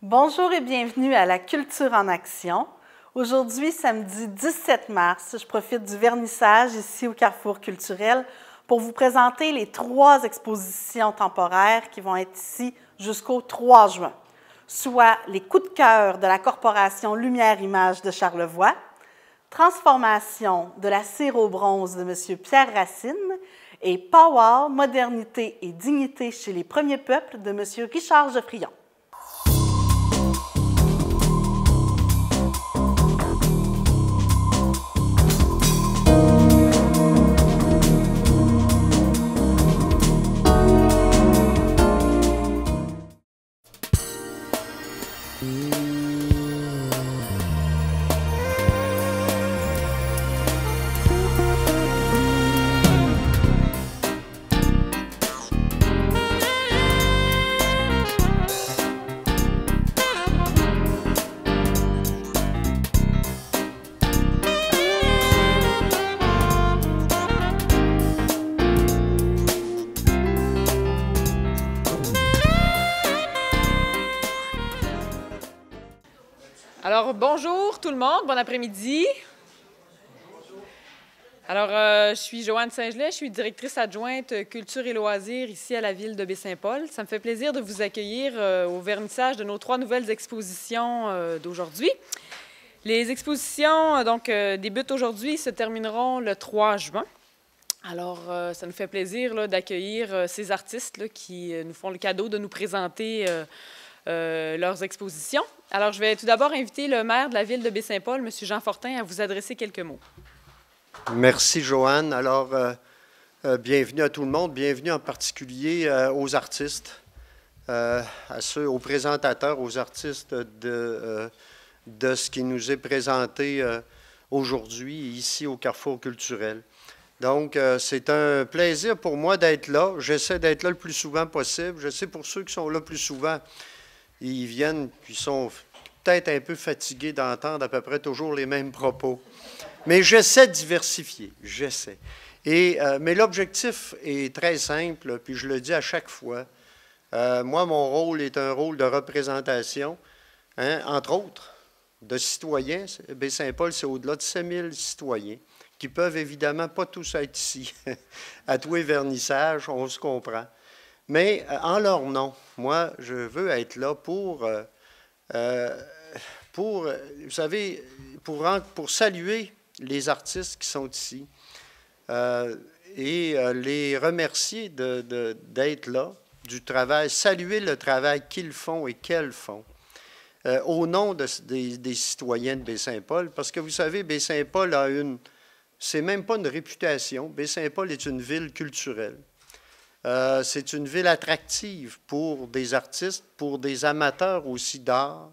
Bonjour et bienvenue à la Culture en action. Aujourd'hui, samedi 17 mars, je profite du vernissage ici au Carrefour culturel pour vous présenter les 3 expositions temporaires qui vont être ici jusqu'au 3 juin, soit les coups de cœur de la Corporation Lumière Image de Charlevoix, Transformation de la cire au bronze de M. Pierre Racine et Power, modernité et dignité chez les premiers peuples de M. Richard Geoffrion. Alors, bonjour tout le monde, bon après-midi. Alors, je suis Joanne Saint-Gelais, je suis directrice adjointe culture et loisirs ici à la ville de Baie-Saint-Paul. Ça me fait plaisir de vous accueillir au vernissage de nos 3 nouvelles expositions d'aujourd'hui. Les expositions débutent aujourd'hui et se termineront le 3 juin. Alors, ça nous fait plaisir d'accueillir ces artistes qui nous font le cadeau de nous présenter leurs expositions. Alors, je vais tout d'abord inviter le maire de la ville de Baie-Saint-Paul, M. Jean Fortin, à vous adresser quelques mots. Merci, Joanne. Alors, bienvenue à tout le monde, bienvenue en particulier aux artistes, aux présentateurs, aux artistes de ce qui nous est présenté aujourd'hui ici au Carrefour culturel. Donc, c'est un plaisir pour moi d'être là. J'essaie d'être là le plus souvent possible. Je sais pour ceux qui sont là plus souvent, ils viennent puis sont peut-être un peu fatigués d'entendre à peu près toujours les mêmes propos. Mais j'essaie de diversifier, j'essaie. Mais l'objectif est très simple, puis je le dis à chaque fois. Moi, mon rôle est un rôle de représentation, entre autres, de citoyens. Baie-Saint-Paul, c'est au-delà de 5000 citoyens qui peuvent évidemment pas tous être ici. À tous les vernissages, on se comprend. Mais en leur nom, moi, je veux être là pour vous savez, pour saluer les artistes qui sont ici et les remercier d'être là, du travail, saluer le travail qu'ils font et qu'elles font, au nom des citoyens de Baie-Saint-Paul, parce que vous savez, Baie-Saint-Paul a c'est même pas une réputation, Baie-Saint-Paul est une ville culturelle. C'est une ville attractive pour des artistes, pour des amateurs aussi d'art,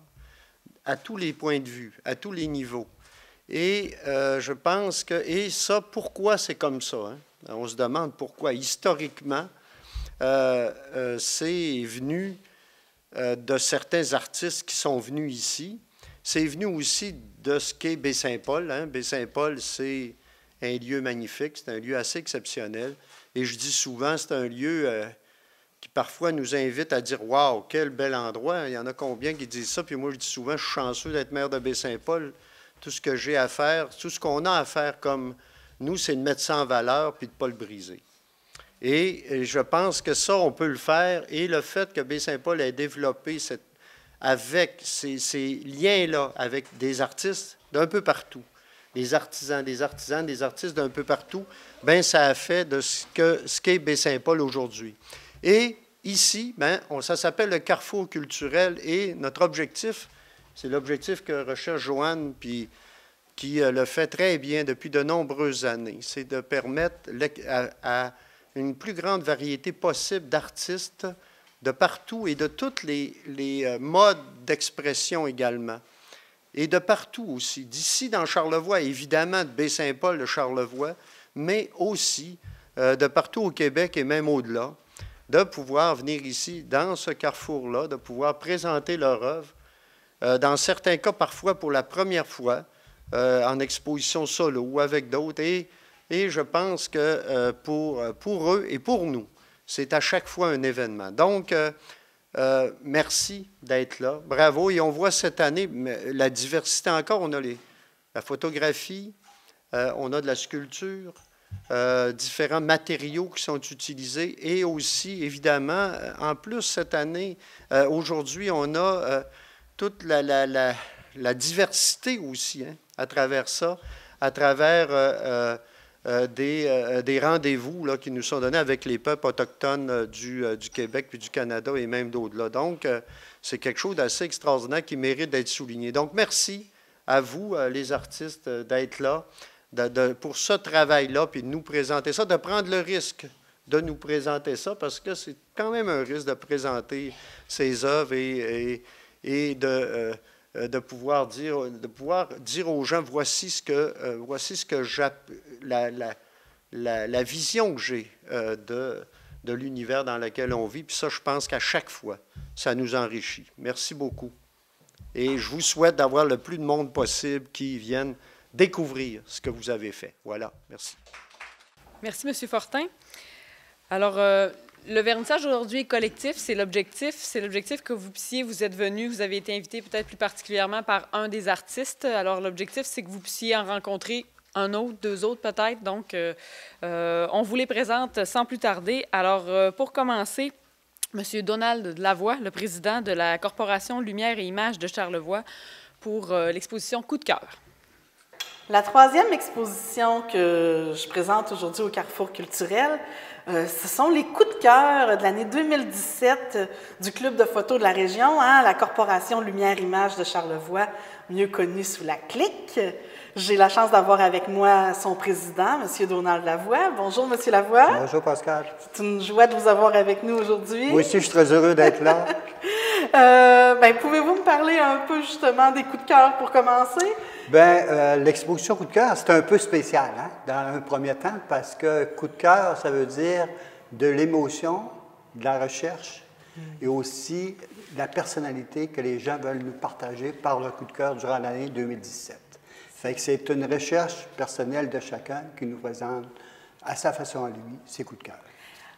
à tous les points de vue, à tous les niveaux. Et je pense que... Et ça, pourquoi c'est comme ça? On se demande pourquoi. Historiquement, c'est venu de certains artistes qui sont venus ici. C'est venu aussi de ce qu'est Baie-Saint-Paul. Baie-Saint-Paul, c'est un lieu magnifique, c'est un lieu assez exceptionnel. Et je dis souvent, c'est un lieu qui parfois nous invite à dire « Wow, quel bel endroit! » Il y en a combien qui disent ça? Puis moi, je dis souvent, je suis chanceux d'être maire de Baie-Saint-Paul. Tout ce que j'ai à faire, tout ce qu'on a à faire comme nous, c'est de mettre ça en valeur puis de ne pas le briser. Et je pense que ça, on peut le faire. Et le fait que Baie-Saint-Paul ait développé avec ces liens-là avec des artistes d'un peu partout, des artisans, des artistes d'un peu partout, bien, ça a fait de ce qu'est Baie-Saint-Paul aujourd'hui. Et ici, bien, ça s'appelle le Carrefour culturel et notre objectif, c'est l'objectif que recherche Joanne, puis qui le fait très bien depuis de nombreuses années, c'est de permettre à une plus grande variété possible d'artistes de partout et de tous les modes d'expression également. Et de partout aussi, d'ici dans Charlevoix, évidemment de Baie-Saint-Paul, de Charlevoix, mais aussi de partout au Québec et même au-delà, de pouvoir venir ici, dans ce carrefour-là, de pouvoir présenter leur œuvre, dans certains cas parfois pour la première fois, en exposition solo ou avec d'autres. Et je pense que pour eux et pour nous, c'est à chaque fois un événement. Donc, Merci d'être là. Bravo. Et on voit cette année la diversité encore. On a la photographie, on a de la sculpture, différents matériaux qui sont utilisés et aussi, évidemment, en plus, cette année, aujourd'hui, on a toute la diversité aussi à travers ça, à travers des rendez-vous là, qui nous sont donnés avec les peuples autochtones du Québec puis du Canada et même d'au-delà. Donc, c'est quelque chose d'assez extraordinaire qui mérite d'être souligné. Donc, merci à vous, les artistes, d'être là pour ce travail-là, puis de nous présenter ça, de prendre le risque de nous présenter ça, parce que c'est quand même un risque de présenter ces œuvres et de pouvoir dire aux gens, voici ce que la vision que j'ai de l'univers dans lequel on vit. Puis ça, je pense qu'à chaque fois, ça nous enrichit. Merci beaucoup. Et je vous souhaite d'avoir le plus de monde possible qui viennent découvrir ce que vous avez fait. Voilà, merci. Merci, M. Fortin. Alors, le vernissage aujourd'hui est collectif, c'est l'objectif. C'est l'objectif que vous puissiez, vous êtes venu, vous avez été invité peut-être plus particulièrement par un des artistes. Alors, l'objectif, c'est que vous puissiez en rencontrer un autre, deux autres peut-être. Donc, on vous les présente sans plus tarder. Alors, pour commencer, M. Donald Lavoie, le président de la Corporation Lumière et Images de Charlevoix, pour l'exposition Coup de cœur. La troisième exposition que je présente aujourd'hui au Carrefour culturel, ce sont les coups de cœur de l'année 2017 du Club de photo de la région, la Corporation Lumière Images de Charlevoix, mieux connue sous la CLIC. J'ai la chance d'avoir avec moi son président, M. Donald Lavoie. Bonjour, M. Lavoie. Bonjour, Pascal. C'est une joie de vous avoir avec nous aujourd'hui. Moi aussi, je suis très heureux d'être là. Pouvez-vous me parler un peu justement des coups de cœur pour commencer? L'exposition coup de cœur, c'est un peu spécial, dans un premier temps, parce que coup de cœur, ça veut dire de l'émotion, de la recherche et aussi de la personnalité que les gens veulent nous partager par leur coup de cœur durant l'année 2017. Fait que c'est une recherche personnelle de chacun qui nous présente à sa façon à lui ses coups de cœur.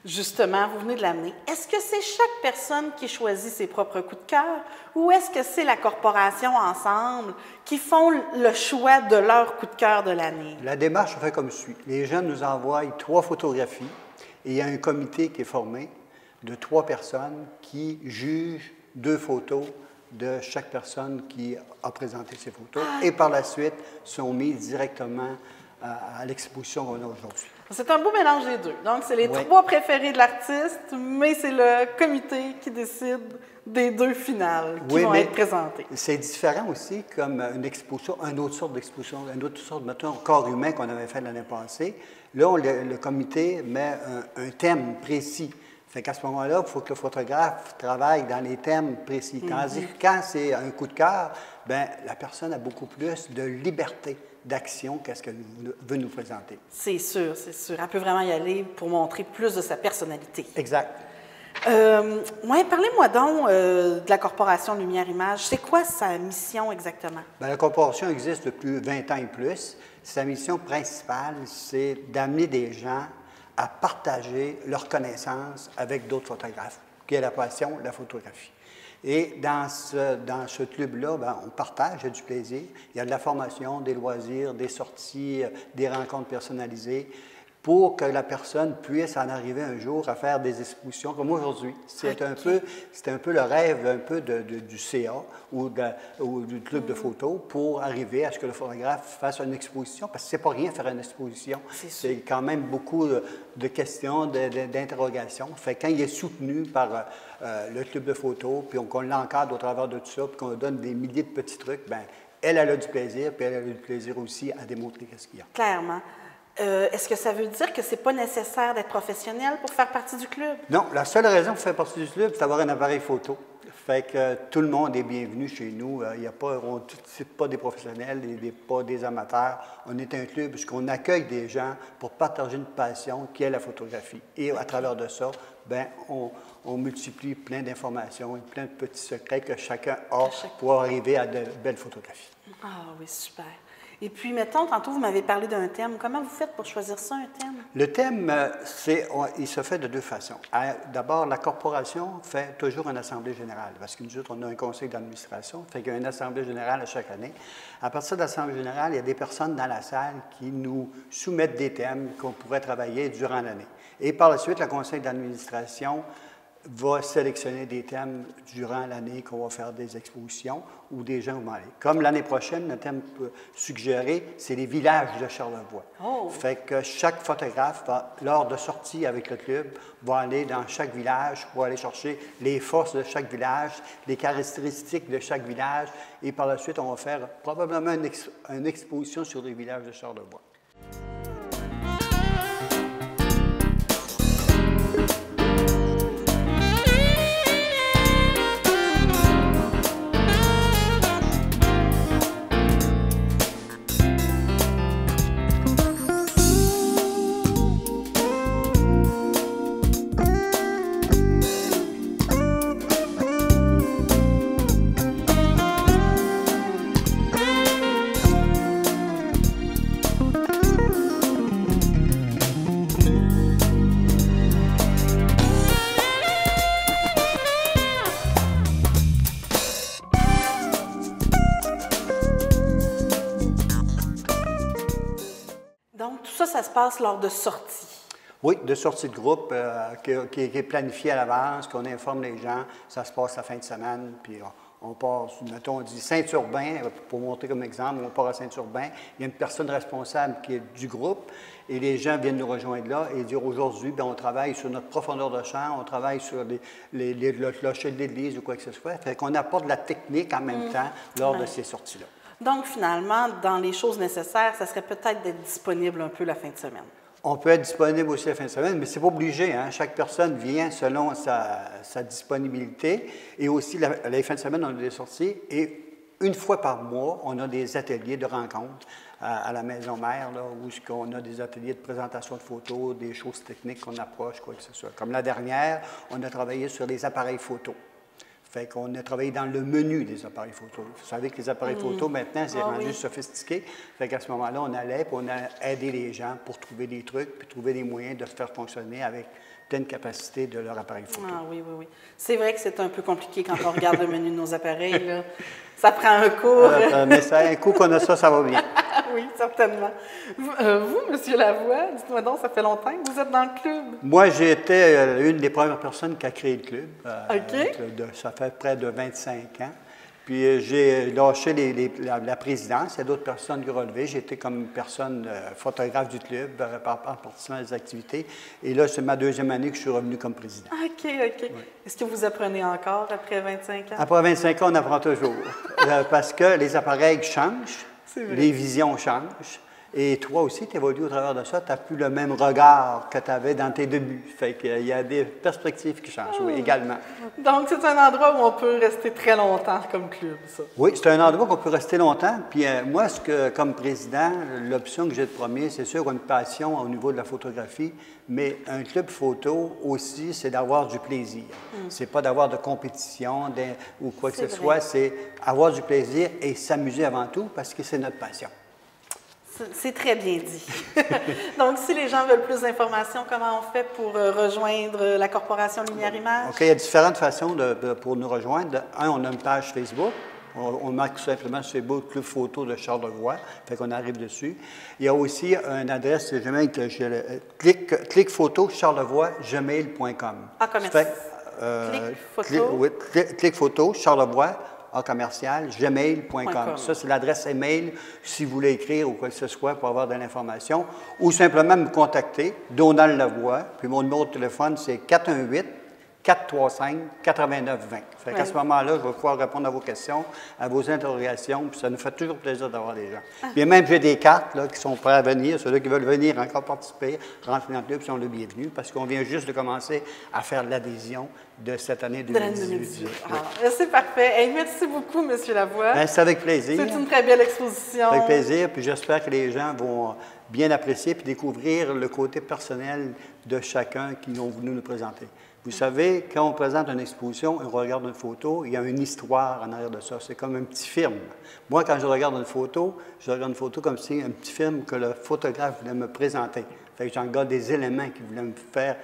Justement, vous venez de l'amener. Est-ce que c'est chaque personne qui choisit ses propres coups de cœur ou est-ce que c'est la corporation ensemble qui font le choix de leur coup de cœur de l'année? La démarche se fait comme suit. Les gens nous envoient 3 photographies et il y a un comité qui est formé de 3 personnes qui jugent 2 photos de chaque personne qui a présenté ces photos et par la suite sont mises directement à l'exposition qu'on a aujourd'hui. C'est un beau mélange des deux. Donc, c'est les 3 préférés de l'artiste, mais c'est le comité qui décide des 2 finales qui vont être présentées. C'est différent aussi comme une exposition, une autre sorte d'exposition, une autre sorte, mettons, corps humain qu'on avait fait l'année passée. Là, le comité met un thème précis. Fait qu'à ce moment-là, il faut que le photographe travaille dans les thèmes précis. Tandis que quand c'est un coup de cœur, la personne a beaucoup plus de liberté d'action qu'est-ce qu'elle veut nous présenter. C'est sûr, c'est sûr. Elle peut vraiment y aller pour montrer plus de sa personnalité. Exact. Parlez-moi donc de la Corporation Lumière Images. C'est quoi sa mission exactement? La Corporation existe depuis 20 ans et plus. Sa mission principale, c'est d'amener des gens à partager leurs connaissances avec d'autres photographes, qui est la passion, la photographie. Et dans ce club-là, on partage, il y a du plaisir. Il y a de la formation, des loisirs, des sorties, des rencontres personnalisées pour que la personne puisse en arriver un jour à faire des expositions comme aujourd'hui. C'est un peu le rêve un peu du CA ou du club de photo pour arriver à ce que le photographe fasse une exposition, parce que c'est pas rien faire une exposition. C'est quand même beaucoup de questions, d'interrogations. Fait quand il est soutenu par le club de photo, puis qu'on l'encadre au travers de tout ça, puis qu'on donne des milliers de petits trucs, elle a du plaisir, puis elle a du plaisir aussi à démontrer ce qu'il y a. Clairement. Est-ce que ça veut dire que c'est pas nécessaire d'être professionnel pour faire partie du club? Non, la seule raison pour faire partie du club, c'est d'avoir un appareil photo. Fait que tout le monde est bienvenu chez nous. On n'est pas des professionnels, pas des amateurs. On est un club puisqu'on accueille des gens pour partager une passion qui est la photographie. Et à travers de ça, on multiplie plein d'informations et plein de petits secrets que chacun a pour arriver à de belles photographies. Ah oui, super. Et puis, mettons, tantôt, vous m'avez parlé d'un thème. Comment vous faites pour choisir ça, un thème? Le thème, il se fait de deux façons. D'abord, la corporation fait toujours une assemblée générale, parce que nous autres, on a un conseil d'administration, fait qu'il y a une assemblée générale à chaque année. À partir de l'assemblée générale, il y a des personnes dans la salle qui nous soumettent des thèmes qu'on pourrait travailler durant l'année. Et par la suite, le conseil d'administration va sélectionner des thèmes durant l'année qu'on va faire des expositions ou des gens vont aller. Comme l'année prochaine, le thème suggéré, c'est les villages de Charlevoix. Oh. Fait que chaque photographe, lors de sorties avec le club, va aller dans chaque village pour aller chercher les forces de chaque village, les caractéristiques de chaque village, et par la suite, on va faire probablement une exposition sur les villages de Charlevoix. Donc, tout ça, ça se passe lors de sorties. Oui, de sortie de groupe qui est planifiée à l'avance, qu'on informe les gens. Ça se passe la fin de semaine, puis on part, mettons, on dit Saint-Urbain, pour montrer comme exemple, on part à Saint-Urbain. Il y a une personne responsable qui est du groupe, et les gens viennent nous rejoindre là et dire aujourd'hui, bien, on travaille sur notre profondeur de champ, on travaille sur le clocher de l'église ou quoi que ce soit. Fait qu'on apporte de la technique en même temps lors de ces sorties-là. Donc, finalement, dans les choses nécessaires, ça serait peut-être d'être disponible un peu la fin de semaine. On peut être disponible aussi la fin de semaine, mais ce n'est pas obligé. Hein? Chaque personne vient selon sa disponibilité. Et aussi, les fins de semaine, on a des sorties. Et une fois par mois, on a des ateliers de rencontres à la maison mère, là, où on a des ateliers de présentation de photos, des choses techniques qu'on approche, quoi que ce soit. Comme la dernière, on a travaillé sur les appareils photos. Fait qu'on a travaillé dans le menu des appareils photo. Vous savez que les appareils photo, maintenant, c'est rendu sophistiqué. Fait qu'à ce moment-là, on allait et on a aidé les gens pour trouver des trucs puis trouver des moyens de faire fonctionner avec pleine capacité de leur appareil photo. Ah oui, oui, oui. C'est vrai que c'est un peu compliqué quand on regarde le menu de nos appareils. Là. Ça prend un cours. Mais ça, un coup qu'on a ça va bien. Oui, certainement. Vous, M. Lavoie, dites-moi donc, ça fait longtemps que vous êtes dans le club? Moi, j'ai été une des premières personnes qui a créé le club. OK. Ça fait près de 25 ans. Puis j'ai lâché la présidence. Il y a d'autres personnes qui ont relevé. J'ai été comme personne photographe du club, en participant à des activités. Et là, c'est ma deuxième année que je suis revenu comme président. OK, OK. Oui. Est-ce que vous apprenez encore après 25 ans? Après 25 ans, on apprend toujours. Parce que les appareils changent, les visions changent. Et toi aussi, tu évolues au travers de ça. Tu n'as plus le même regard que tu avais dans tes débuts. Fait qu'il y a des perspectives qui changent, oui, également. Donc, c'est un endroit où on peut rester très longtemps comme club, ça? Oui, c'est un endroit qu'on peut rester longtemps. Puis moi, comme président, l'option que j'ai de premier, c'est sûr qu'on a une passion au niveau de la photographie, mais un club photo aussi, c'est d'avoir du plaisir. C'est pas d'avoir de compétition ou quoi que ce soit, c'est avoir du plaisir et s'amuser avant tout parce que c'est notre passion. C'est très bien dit. Donc, si les gens veulent plus d'informations, comment on fait pour rejoindre la Corporation Lumière Image? OK, il y a différentes façons pour nous rejoindre. Un, on a une page Facebook. On marque tout simplement sur Facebook Club Photo de Charlevoix. Fait qu'on arrive dessus. Il y a aussi une adresse Gmail que j'ai, clickphoto-charlevoix-gmail.com. Ah, commercial. Clickphoto, Charlevoix, commercial, gmail.com. Ça, c'est l'adresse email si vous voulez écrire ou quoi que ce soit pour avoir de l'information. Ou simplement me contacter, Donald Lavoie. Puis mon numéro de téléphone, c'est 418-435-8920. Fait qu'à ce moment-là, je vais pouvoir répondre à vos questions, à vos interrogations, puis ça nous fait toujours plaisir d'avoir des gens. Puis même, j'ai des cartes là, qui sont prêts à venir. Ceux-là qui veulent venir encore participer, rentrer dans le club, sont le bienvenu, parce qu'on vient juste de commencer à faire l'adhésion de cette année 2018. C'est parfait. Hey, merci beaucoup, M. Lavoie. Ben, c'est avec plaisir. C'est une très belle exposition. Avec plaisir, puis j'espère que les gens vont bien apprécier puis découvrir le côté personnel de chacun qui ont voulu nous présenter. Vous savez, quand on présente une exposition et on regarde une photo, il y a une histoire en arrière de ça. C'est comme un petit film. Moi, quand je regarde une photo comme si un petit film que le photographe voulait me présenter. Fait que j'en garde des éléments qui voulaient me faire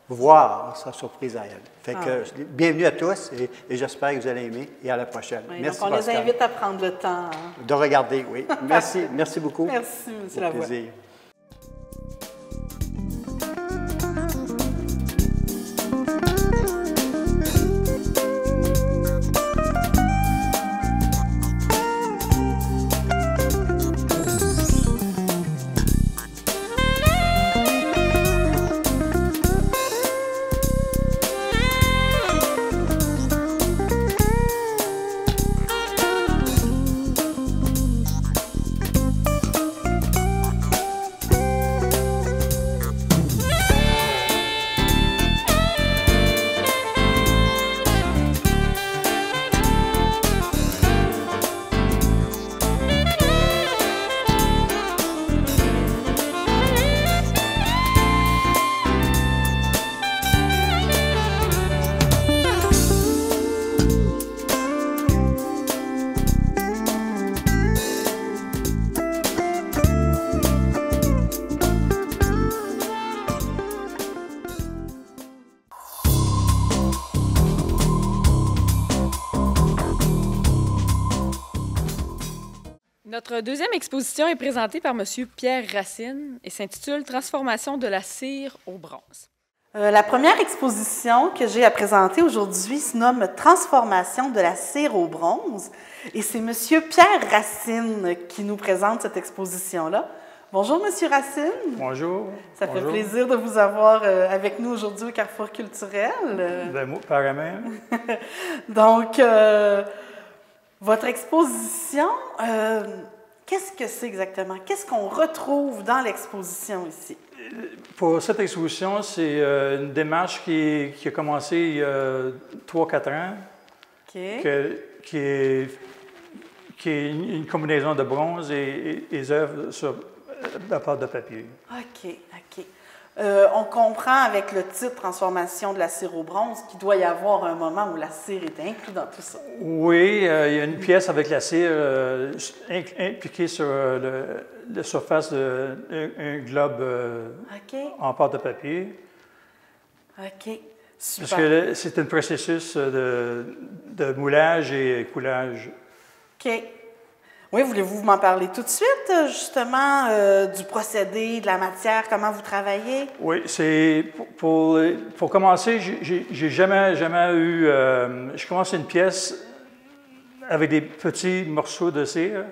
voir sa surprise à elle. Fait que bienvenue à tous et j'espère que vous allez aimer et à la prochaine. Oui, merci, donc on Pascal. les invite à prendre le temps. De regarder, oui. Merci, merci beaucoup. Merci, M. Au Lavoie. plaisir. Notre deuxième exposition est présentée par M. Pierre Racine et s'intitule « Transformation de la cire au bronze ». La première exposition que j'ai à présenter aujourd'hui se nomme « Transformation de la cire au bronze » et c'est M. Pierre Racine qui nous présente cette exposition-là. Bonjour, M. Racine. Bonjour. Ça fait plaisir de vous avoir avec nous aujourd'hui au Carrefour culturel. Ben, moi, pareillement. Donc, votre exposition, qu'est-ce que c'est exactement? Qu'est-ce qu'on retrouve dans l'exposition ici? Pour cette exposition, c'est une démarche qui a commencé il y a 3-4 ans, qui est une combinaison de bronze et des œuvres sur la pâte de papier. OK, OK. On comprend avec le titre « Transformation de la cire au bronze » qu'il doit y avoir un moment où la cire est inclue dans tout ça. Oui, il y a une pièce avec la cire impliquée sur la surface d'un globe en pâte de papier. OK, super. Parce que c'est un processus de moulage et coulage. OK. Oui, voulez-vous m'en parler tout de suite, justement, du procédé, de la matière, comment vous travaillez? Oui, c'est pour commencer, j'ai jamais eu. Je commence une pièce avec des petits morceaux de cire,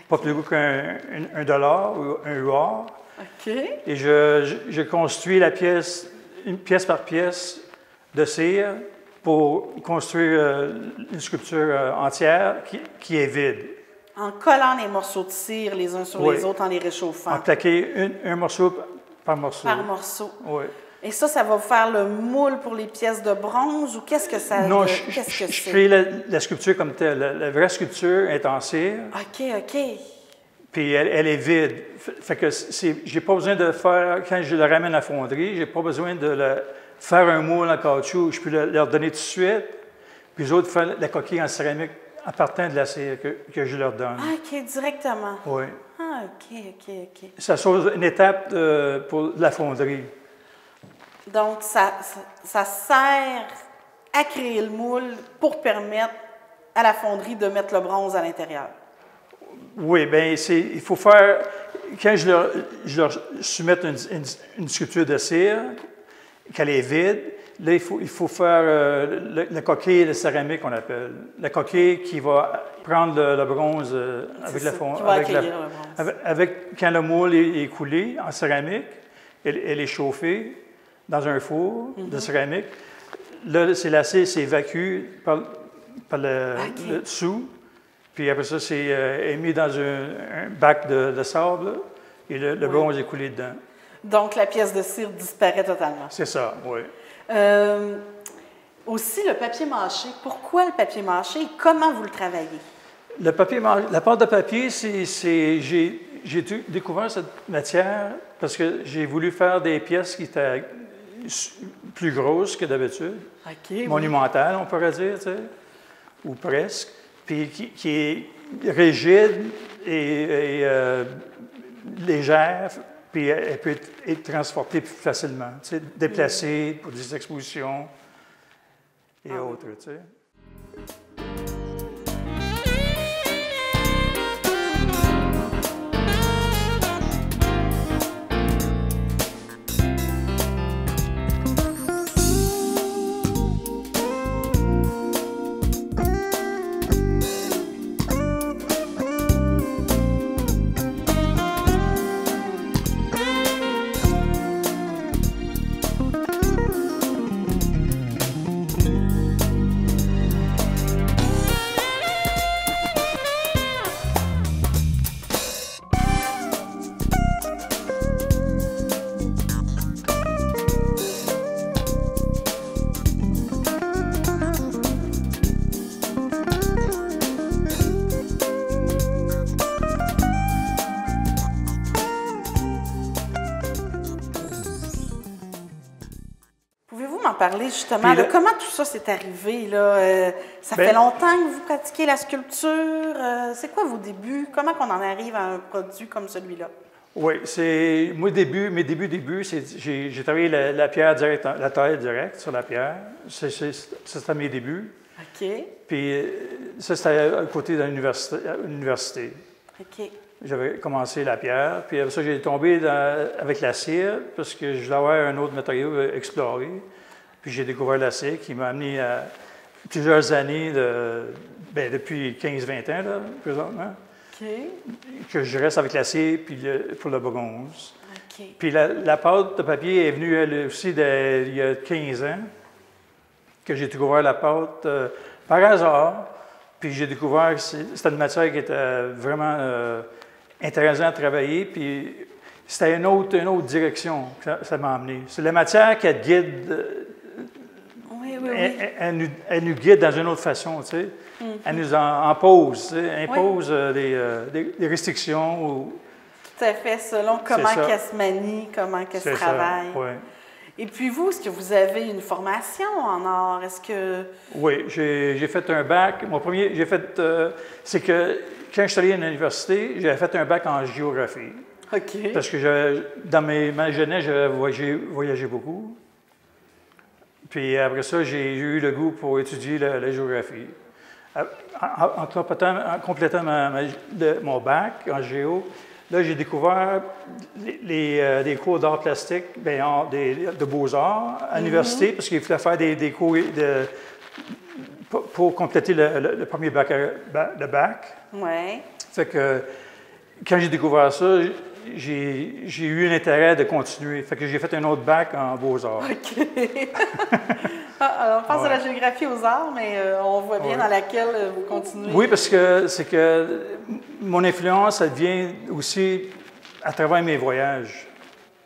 pas plus gros qu'un dollar ou un $. OK. Et je construis la pièce, pièce par pièce de cire pour construire une sculpture entière qui est vide. En collant les morceaux de cire les uns sur les autres, en les réchauffant. En plaquer un morceau par morceau. Par morceau. Oui. Et ça va vous faire le moule pour les pièces de bronze ou qu'est-ce que ça... Non, je fais la sculpture comme telle. La vraie sculpture est en cire. OK, OK. Puis elle est vide. Fait que j'ai pas besoin de faire, quand je le ramène à la fonderie, j'ai pas besoin de faire un moule en caoutchouc. Je peux leur donner tout de suite. Puis les autres font la coquille en céramique en partant de la cire que je leur donne. Ah, OK, directement. Oui. Ah, OK. Ça sauve une étape pour la fonderie. Donc, ça sert à créer le moule pour permettre à la fonderie de mettre le bronze à l'intérieur. Oui, bien, il faut faire... Quand je leur soumets une sculpture de cire, qu'elle est vide, là, il faut faire la coquille de céramique, qu'on appelle. La coquille qui va prendre le bronze avec la fonderie. Quand le moule est coulé en céramique, elle est chauffée dans un four de céramique. Là, la cire s'évacue par le dessous. Puis après ça, c'est mis dans un bac de sable là, et le bronze est coulé dedans. Donc, la pièce de cire disparaît totalement. C'est ça, oui. Aussi, le papier mâché. Pourquoi le papier mâché et comment vous le travaillez? La pâte de papier, j'ai découvert cette matière parce que j'ai voulu faire des pièces qui étaient plus grosse que d'habitude, OK. monumentale, on pourrait dire, tu sais, ou presque, puis qui est rigide et légère, puis elle peut être transportée plus facilement, tu sais, déplacée pour des expositions et autres, tu sais. Parler justement de comment tout ça s'est arrivé. Là. Ça fait longtemps que vous pratiquez la sculpture. C'est quoi vos débuts? Comment on en arrive à un produit comme celui-là? Oui, c'est mes débuts, j'ai travaillé la pierre directe, la taille directe sur la pierre. C'était mes débuts. OK. Puis ça, c'était à côté de l'université. OK. J'avais commencé la pierre, puis après ça, j'ai tombé avec la cire parce que je voulais avoir un autre matériau à explorer. Puis j'ai découvert la cire qui m'a amené à plusieurs années, depuis 15-20 ans, là, présentement, que je reste avec la cire puis pour le bronze. Okay. Puis la pâte de papier est venue, elle aussi, il y a 15 ans, que j'ai découvert la pâte par hasard. Puis j'ai découvert que c'était une matière qui était vraiment intéressante à travailler. Puis c'était une autre direction que ça m'a amené. C'est la matière qui guide. Oui. Elle nous guide dans une autre façon, tu sais. Elle nous impose, tu sais, impose des restrictions. Tout à fait, selon comment qu'elle se manie, comment qu'elle se travaille. Oui. Et puis vous, est-ce que vous avez une formation en art? Est-ce que... Oui, j'ai fait un bac. Mon premier, c'est que quand je suis allé à l'université, j'ai fait un bac en géographie. OK. Parce que dans ma jeunesse, j'avais voyagé beaucoup. Puis après ça, j'ai eu le goût pour étudier la géographie. En complétant mon bac en géo, là, j'ai découvert des cours d'art plastique, de beaux-arts à l'université, parce qu'il fallait faire des cours pour compléter le premier bac. Oui. Fait que quand j'ai découvert ça, j'ai eu un intérêt de continuer. Fait que j'ai fait un autre bac en beaux-arts. OK. Alors, on passe de la géographie aux arts, mais on voit bien dans laquelle vous continuez. Oui, parce que c'est que mon influence, elle vient aussi à travers mes voyages.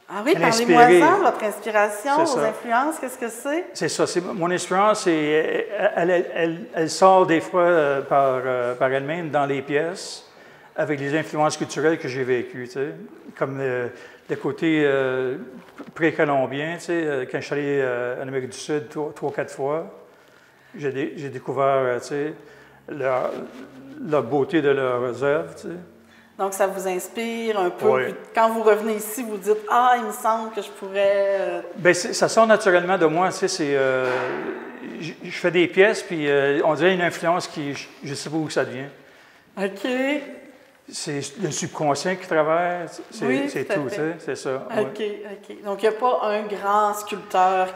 Ah oui, parlez-moi-en, votre inspiration, vos influences, qu'est-ce que c'est? C'est ça. Mon inspiration, elle sort des fois par elle-même dans les pièces, avec les influences culturelles que j'ai vécues, tu sais, comme le côté précolombien, tu sais, quand je suis allé en Amérique du Sud 3-4 fois, j'ai découvert, tu sais, la beauté de leurs œuvres, tu sais. Donc, ça vous inspire un peu. Oui. Puis, quand vous revenez ici, vous dites « Ah, il me semble que je pourrais... Bien, ça sort naturellement de moi, tu sais, je fais des pièces, puis on dirait une influence qui, je ne sais pas où ça devient. OK. C'est le subconscient qui travaille, c'est tout, tu sais, c'est ça. OK, ouais. OK. Donc, il n'y a pas un grand sculpteur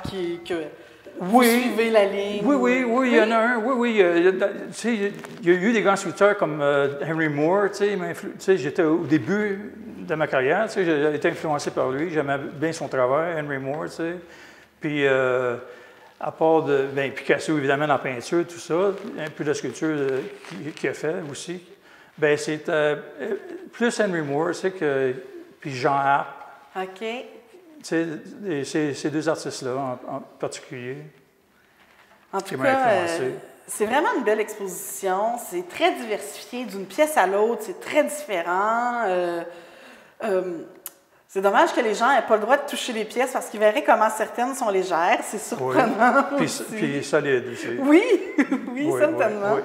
vous Oui. suivez la ligne? Oui, il y en a un. Oui. Tu sais, il y a eu des grands sculpteurs comme Henry Moore, tu sais, j'étais au début de ma carrière, tu sais, j'ai été influencé par lui, j'aimais bien son travail, Henry Moore, tu sais. Puis, à part Picasso, évidemment, dans la peinture, tout ça, un peu de sculpture qu'il a fait aussi. Bien, c'est plus Henry Moore, tu sais, puis Jean Arp. OK. Tu sais, ces deux artistes-là en particulier. En tout cas, c'est vraiment une belle exposition. C'est très diversifié d'une pièce à l'autre. C'est très différent. C'est dommage que les gens n'aient pas le droit de toucher les pièces parce qu'ils verraient comment certaines sont légères. C'est surprenant. Oui. Aussi. Puis solides aussi. Oui, oui, certainement.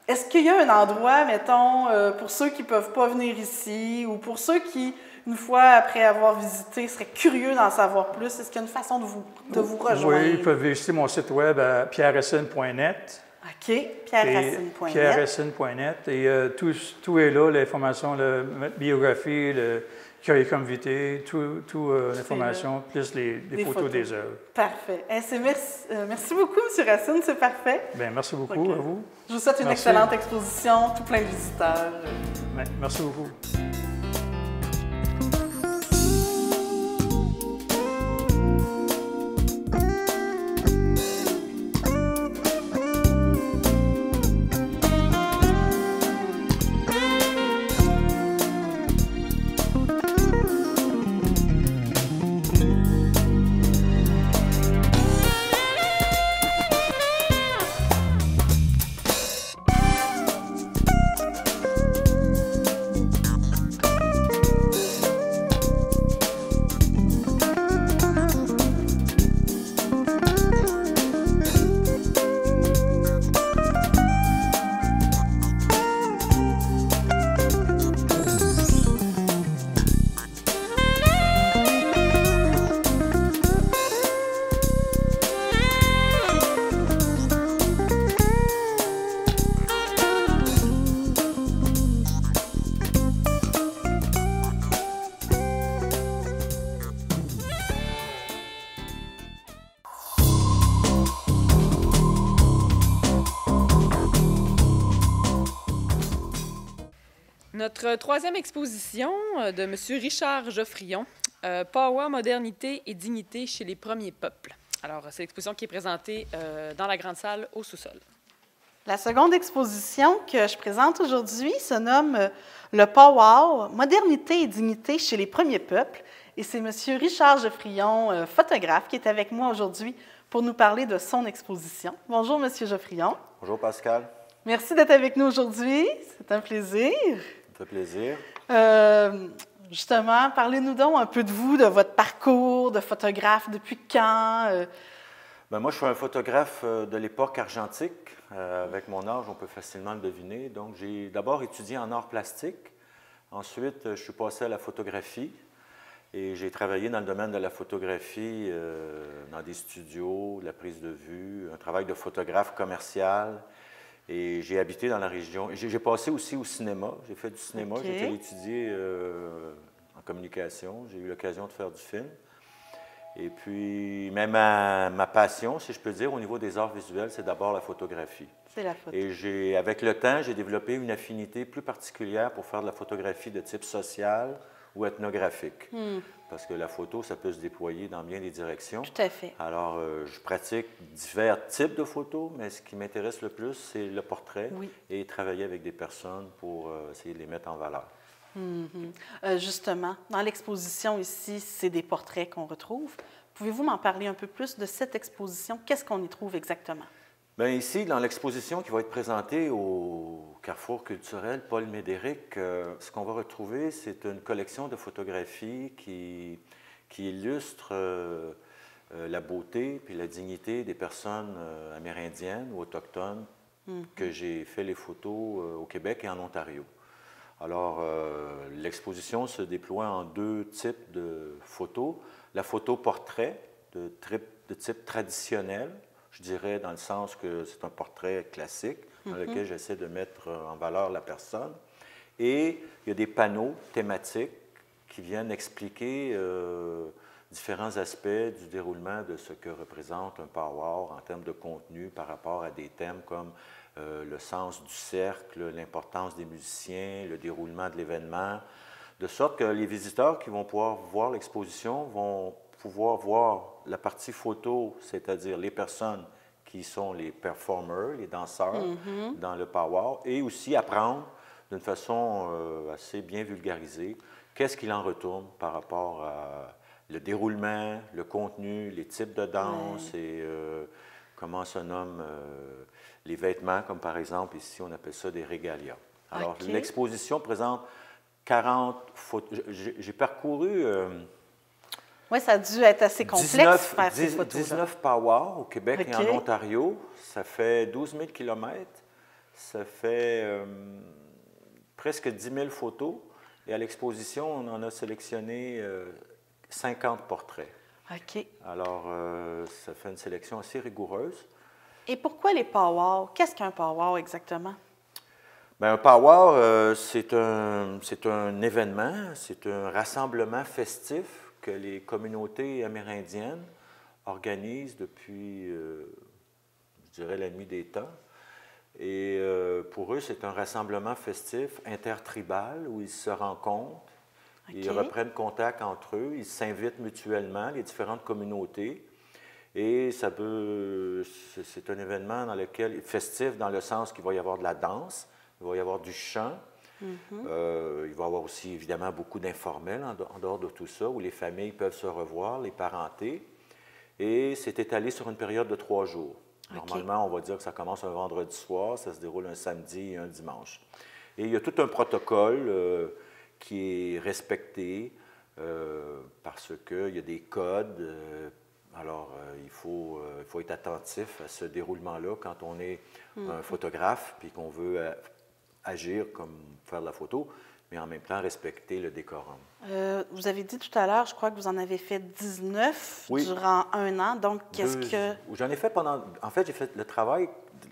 Est-ce qu'il y a un endroit, mettons, pour ceux qui ne peuvent pas venir ici ou pour ceux qui, une fois après avoir visité, seraient curieux d'en savoir plus? Est-ce qu'il y a une façon de vous rejoindre? Oui, ils peuvent visiter mon site web à pierreracine.net. OK, pierreracine.net. Pierreracine.net. Et tout est là, l'information, la biographie, qui a comme invité, toute l'information, plus les photos des œuvres. Parfait. Merci beaucoup, M. Racine, c'est parfait. Bien, merci beaucoup à vous. Je vous souhaite une excellente exposition, tout plein de visiteurs. Bien, merci beaucoup. Notre troisième exposition de M. Richard Geoffrion, Power, modernité et dignité chez les premiers peuples. Alors, c'est l'exposition qui est présentée dans la grande salle au sous-sol. La seconde exposition que je présente aujourd'hui se nomme le Power, modernité et dignité chez les premiers peuples. Et c'est M. Richard Geoffrion, photographe, qui est avec moi aujourd'hui pour nous parler de son exposition. Bonjour, M. Geoffrion. Bonjour, Pascal. Merci d'être avec nous aujourd'hui. C'est un plaisir. Ça fait plaisir. Justement, parlez-nous donc un peu de vous, de votre parcours de photographe. Depuis quand? Bien, moi, je suis un photographe de l'époque argentique. Avec mon âge, on peut facilement le deviner. Donc, j'ai d'abord étudié en art plastique. Ensuite, je suis passé à la photographie. Et j'ai travaillé dans le domaine de la photographie, dans des studios, de la prise de vue, un travail de photographe commercial. Et j'ai habité dans la région. J'ai passé aussi au cinéma. J'ai fait du cinéma. Okay. J'ai été étudié en communication. J'ai eu l'occasion de faire du film. Et puis, mais ma passion, si je peux dire, au niveau des arts visuels, c'est d'abord la photographie. C'est la photo. Et avec le temps, j'ai développé une affinité plus particulière pour faire de la photographie de type social ou ethnographique. Parce que la photo, ça peut se déployer dans bien des directions. Tout à fait. Alors, je pratique divers types de photos, mais ce qui m'intéresse le plus, c'est le portrait et travailler avec des personnes pour essayer de les mettre en valeur. Justement, dans l'exposition ici, c'est des portraits qu'on retrouve. Pouvez-vous m'en parler un peu plus de cette exposition? Qu'est-ce qu'on y trouve exactement? Bien, ici, dans l'exposition qui va être présentée au Carrefour culturel Paul Médéric, ce qu'on va retrouver, c'est une collection de photographies qui illustre la beauté puis la dignité des personnes amérindiennes ou autochtones que j'ai fait les photos au Québec et en Ontario. Alors, l'exposition se déploie en deux types de photos. La photo portrait de type traditionnel, je dirais dans le sens que c'est un portrait classique dans lequel j'essaie de mettre en valeur la personne. Et il y a des panneaux thématiques qui viennent expliquer différents aspects du déroulement de ce que représente un power en termes de contenu par rapport à des thèmes comme le sens du cercle, l'importance des musiciens, le déroulement de l'événement, de sorte que les visiteurs qui vont pouvoir voir l'exposition vont pouvoir voir la partie photo, c'est-à-dire les personnes qui sont les performers, les danseurs dans le power, et aussi apprendre d'une façon assez bien vulgarisée qu'est-ce qu'il en retourne par rapport à le déroulement, le contenu, les types de danse et comment se nomment les vêtements, comme par exemple ici on appelle ça des régalias. Alors l'exposition présente 40 photos. J'ai parcouru Oui, ça a dû être assez complexe faire ces photos-là. 19 powwows au Québec OK. et en Ontario. Ça fait 12 000 km. Ça fait presque 10 000 photos. Et à l'exposition, on en a sélectionné 50 portraits. OK. Alors, ça fait une sélection assez rigoureuse. Et pourquoi les powwows? Qu'est-ce qu'un powwow exactement? Bien, un powwow, c'est un événement, c'est un rassemblement festif que les communautés amérindiennes organisent depuis, je dirais, la nuit des temps. Et pour eux, c'est un rassemblement festif intertribal où ils se rencontrent, ils reprennent contact entre eux, ils s'invitent mutuellement, les différentes communautés. Et c'est un événement dans lequel, festif dans le sens qu'il va y avoir de la danse, il va y avoir du chant, il va y avoir aussi évidemment beaucoup d'informels en dehors de tout ça, où les familles peuvent se revoir, les parentés. Et c'est étalé sur une période de 3 jours. Normalement, on va dire que ça commence un vendredi soir, ça se déroule un samedi et un dimanche. Et il y a tout un protocole qui est respecté parce qu'il y a des codes. Alors, il faut être attentif à ce déroulement-là quand on est un photographe puis qu'on veut agir comme faire de la photo, mais en même temps respecter le décorum. Vous avez dit tout à l'heure, je crois que vous en avez fait 19 durant 1 an. Donc, qu'est-ce que... J'en ai fait pendant... En fait, j'ai fait le travail,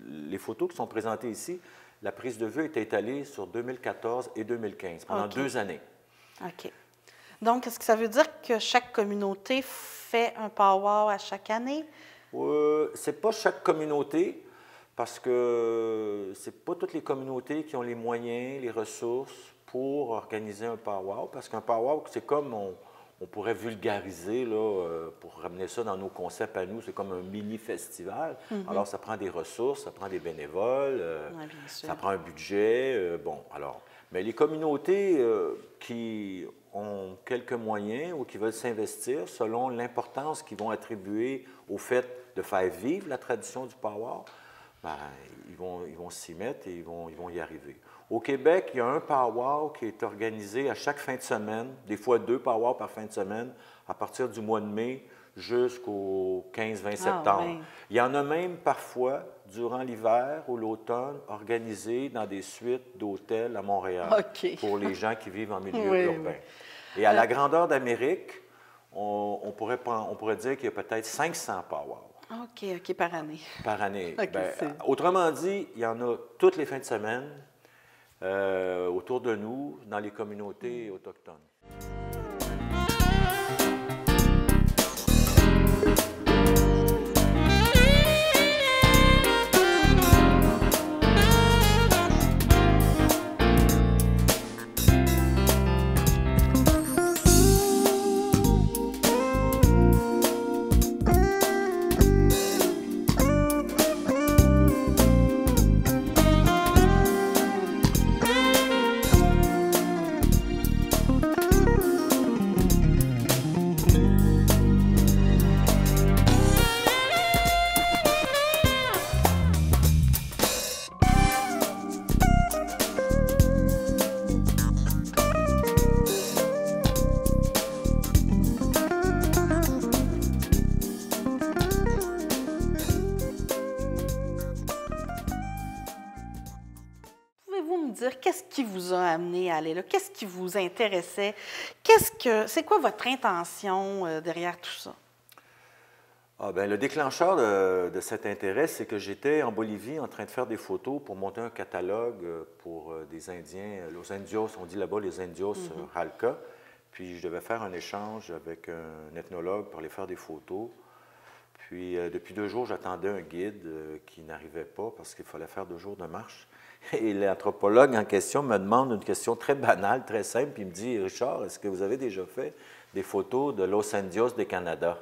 les photos qui sont présentées ici, la prise de vue était étalée sur 2014 et 2015, pendant 2 années. OK. Donc, est-ce que ça veut dire que chaque communauté fait un powwow à chaque année? C'est pas chaque communauté, parce que c'est pas toutes les communautés qui ont les moyens, les ressources pour organiser un powwow, parce qu'un powwow, c'est comme on pourrait vulgariser, là, pour ramener ça dans nos concepts à nous, c'est comme un mini-festival. Alors, ça prend des ressources, ça prend des bénévoles, ça prend un budget. Mais les communautés qui ont quelques moyens ou qui veulent s'investir selon l'importance qu'ils vont attribuer au fait de faire vivre la tradition du powwow, bien, ils vont s'y mettre et ils vont y arriver. Au Québec, il y a un powwow qui est organisé à chaque fin de semaine, des fois 2 powwows par fin de semaine, à partir du mois de mai jusqu'au 15-20 septembre. Il y en a même parfois, durant l'hiver ou l'automne, organisés dans des suites d'hôtels à Montréal pour les gens qui vivent en milieu urbain. Et à la grandeur d'Amérique, on pourrait dire qu'il y a peut-être 500 powwows. OK, par année. Par année. Autrement dit, il y en a toutes les fins de semaine autour de nous, dans les communautés autochtones. Qu'est-ce qui vous a amené à aller là? Qu'est-ce qui vous intéressait? C'est quoi votre intention derrière tout ça? Le déclencheur de cet intérêt, c'est que j'étais en Bolivie en train de faire des photos pour monter un catalogue pour des Indiens, los Indios, on dit là-bas les Indios Halka. Puis je devais faire un échange avec un ethnologue pour aller faire des photos. Puis depuis 2 jours, j'attendais un guide qui n'arrivait pas parce qu'il fallait faire 2 jours de marche. Et l'anthropologue en question me demande une question très banale, très simple, puis il me dit « Richard, est-ce que vous avez déjà fait des photos de Los Indios du Canada? »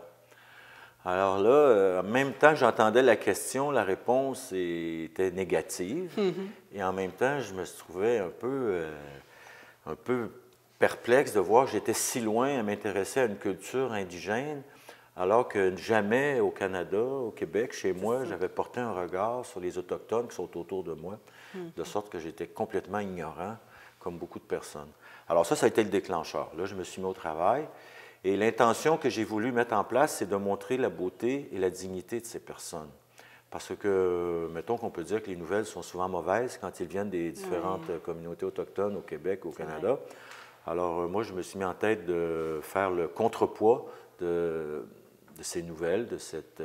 Alors là, en même temps que j'entendais la question, la réponse était négative. Et en même temps, je me trouvais un peu perplexe de voir que j'étais si loin à m'intéresser à une culture indigène, alors que jamais au Canada, au Québec, chez moi, j'avais porté un regard sur les Autochtones qui sont autour de moi, de sorte que j'étais complètement ignorant comme beaucoup de personnes. Alors ça a été le déclencheur. Là, je me suis mis au travail. Et l'intention que j'ai voulu mettre en place, c'est de montrer la beauté et la dignité de ces personnes. Parce que, mettons qu'on peut dire que les nouvelles sont souvent mauvaises quand ils viennent des différentes communautés autochtones au Québec, au Canada. Alors, moi, je me suis mis en tête de faire le contrepoids de ces nouvelles, de cette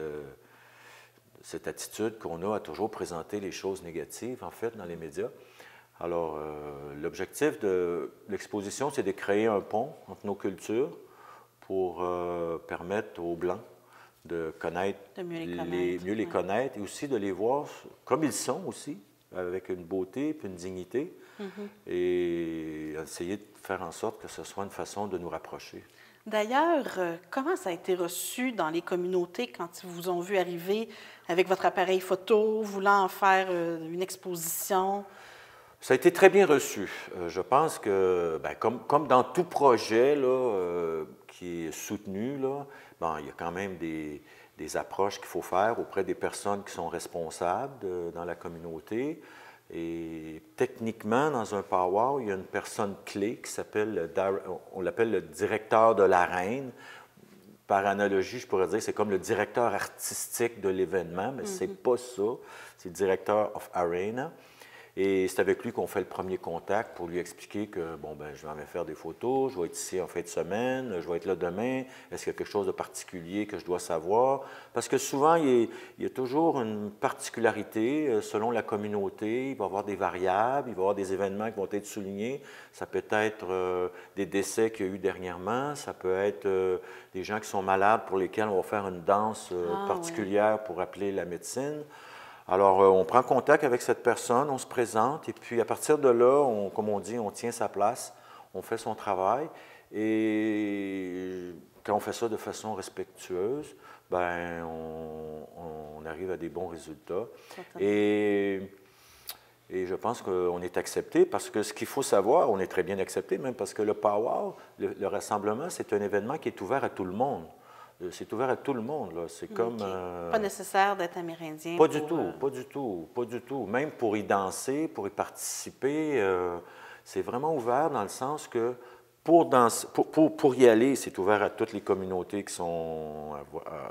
attitude qu'on a à toujours présenter les choses négatives, en fait, dans les médias. Alors, l'objectif de l'exposition, c'est de créer un pont entre nos cultures pour permettre aux Blancs de connaître, mieux les connaître et aussi de les voir comme ils sont aussi, avec une beauté et une dignité, et essayer de faire en sorte que ce soit une façon de nous rapprocher. D'ailleurs, comment ça a été reçu dans les communautés quand ils vous ont vu arriver avec votre appareil photo, voulant en faire une exposition? Ça a été très bien reçu. Je pense que, bien, comme dans tout projet là, qui est soutenu, là, bon, il y a quand même des approches qu'il faut faire auprès des personnes qui sont responsables dans la communauté. Et techniquement, dans un powwow, il y a une personne clé qui s'appelle, on l'appelle le directeur de l'arène. Par analogie, je pourrais dire que c'est comme le directeur artistique de l'événement, mais c'est pas ça. C'est le directeur of arena. Et c'est avec lui qu'on fait le premier contact pour lui expliquer que, bon, ben, je vais en faire des photos, je vais être ici en fin de semaine, je vais être là demain, est-ce qu'il y a quelque chose de particulier que je dois savoir? Parce que souvent, il y a toujours une particularité selon la communauté, il va y avoir des variables, il va y avoir des événements qui vont être soulignés. Ça peut être des décès qu'il y a eu dernièrement, ça peut être des gens qui sont malades pour lesquels on va faire une danse particulière pour appeler la médecine. Alors, on prend contact avec cette personne, on se présente, et puis à partir de là, comme on dit, on tient sa place, on fait son travail, et quand on fait ça de façon respectueuse, bien, on arrive à des bons résultats. Et je pense qu'on est accepté, parce que ce qu'il faut savoir, on est très bien accepté, même parce que le powwow, le rassemblement, c'est un événement qui est ouvert à tout le monde. C'est ouvert à tout le monde, là. C'est comme... Pas nécessaire d'être amérindien. Pas du tout. Même pour y danser, pour y participer, c'est vraiment ouvert dans le sens que pour y aller, c'est ouvert à toutes les communautés qui sont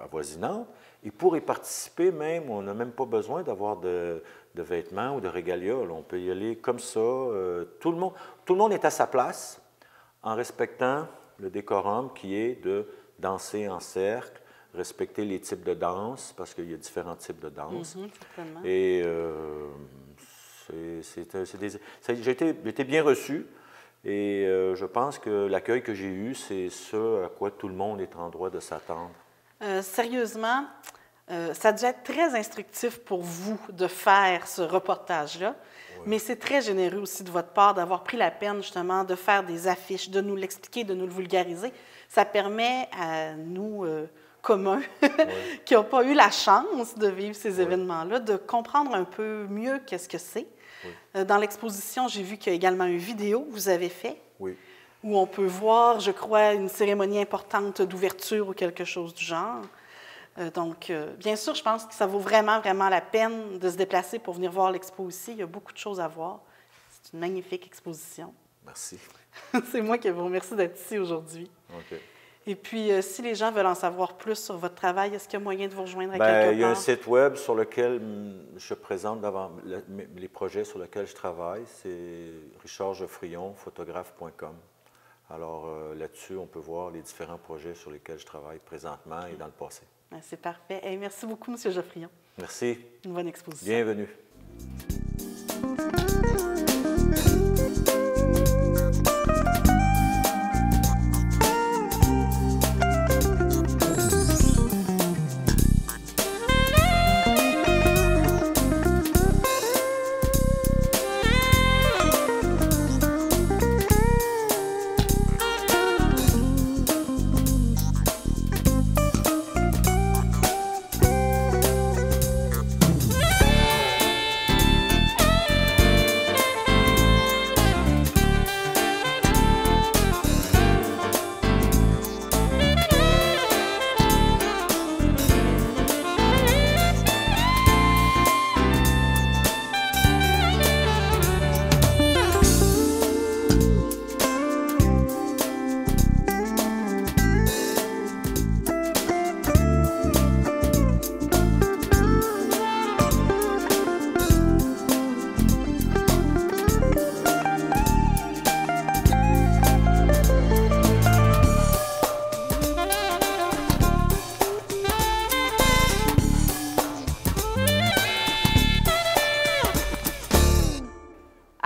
avoisinantes. Et pour y participer même, on n'a même pas besoin d'avoir de vêtements ou de régalia. Là. On peut y aller comme ça. Tout le monde est à sa place en respectant le décorum qui est de danser en cercle, respecter les types de danse, parce qu'il y a différents types de danse. Et j'ai été bien reçu, et je pense que l'accueil que j'ai eu, c'est ce à quoi tout le monde est en droit de s'attendre. Sérieusement, ça a dû être très instructif pour vous de faire ce reportage-là, mais c'est très généreux aussi de votre part d'avoir pris la peine justement de faire des affiches, de nous l'expliquer, de nous le vulgariser. Ça permet à nous, communs, qui n'ont pas eu la chance de vivre ces événements-là, de comprendre un peu mieux qu'est-ce que c'est. Dans l'exposition, j'ai vu qu'il y a également une vidéo que vous avez faite, où on peut voir, je crois, une cérémonie importante d'ouverture ou quelque chose du genre. Donc, bien sûr, je pense que ça vaut vraiment, vraiment la peine de se déplacer pour venir voir l'expo ici. Il y a beaucoup de choses à voir. C'est une magnifique exposition. Merci. C'est moi qui vous remercie d'être ici aujourd'hui. OK. Et puis, si les gens veulent en savoir plus sur votre travail, est-ce qu'il y a moyen de vous rejoindre à quelque part? Il y a un site web sur lequel je présente les projets sur lesquels je travaille. C'est richardgeoffrion.photographe.com. Alors, là-dessus, on peut voir les différents projets sur lesquels je travaille présentement et dans le passé. C'est parfait. Et merci beaucoup, M. Geoffrion. Merci. Une bonne exposition. Bienvenue.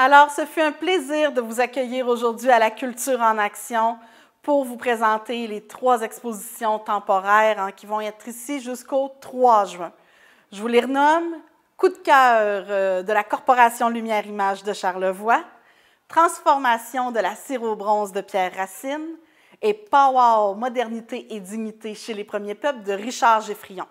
Alors, ce fut un plaisir de vous accueillir aujourd'hui à la Culture en Action pour vous présenter les 3 expositions temporaires qui vont être ici jusqu'au 3 juin. Je vous les renomme: Coup de cœur de la Corporation Lumière Image de Charlevoix, Transformation de la cire au bronze de Pierre Racine et Pow-wow, modernité et dignité chez les premiers peuples de Richard Geffrion.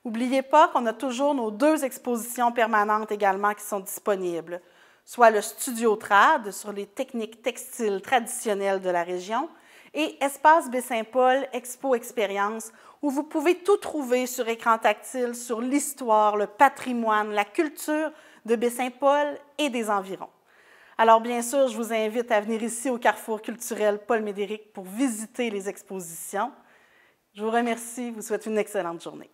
N'oubliez pas qu'on a toujours nos 2 expositions permanentes également qui sont disponibles, soit le Studio Trad sur les techniques textiles traditionnelles de la région et Espace Baie-Saint-Paul Expo Expérience, où vous pouvez tout trouver sur écran tactile sur l'histoire, le patrimoine, la culture de Baie-Saint-Paul et des environs. Alors, bien sûr, je vous invite à venir ici au Carrefour culturel Paul Médéric pour visiter les expositions. Je vous remercie, vous souhaite une excellente journée.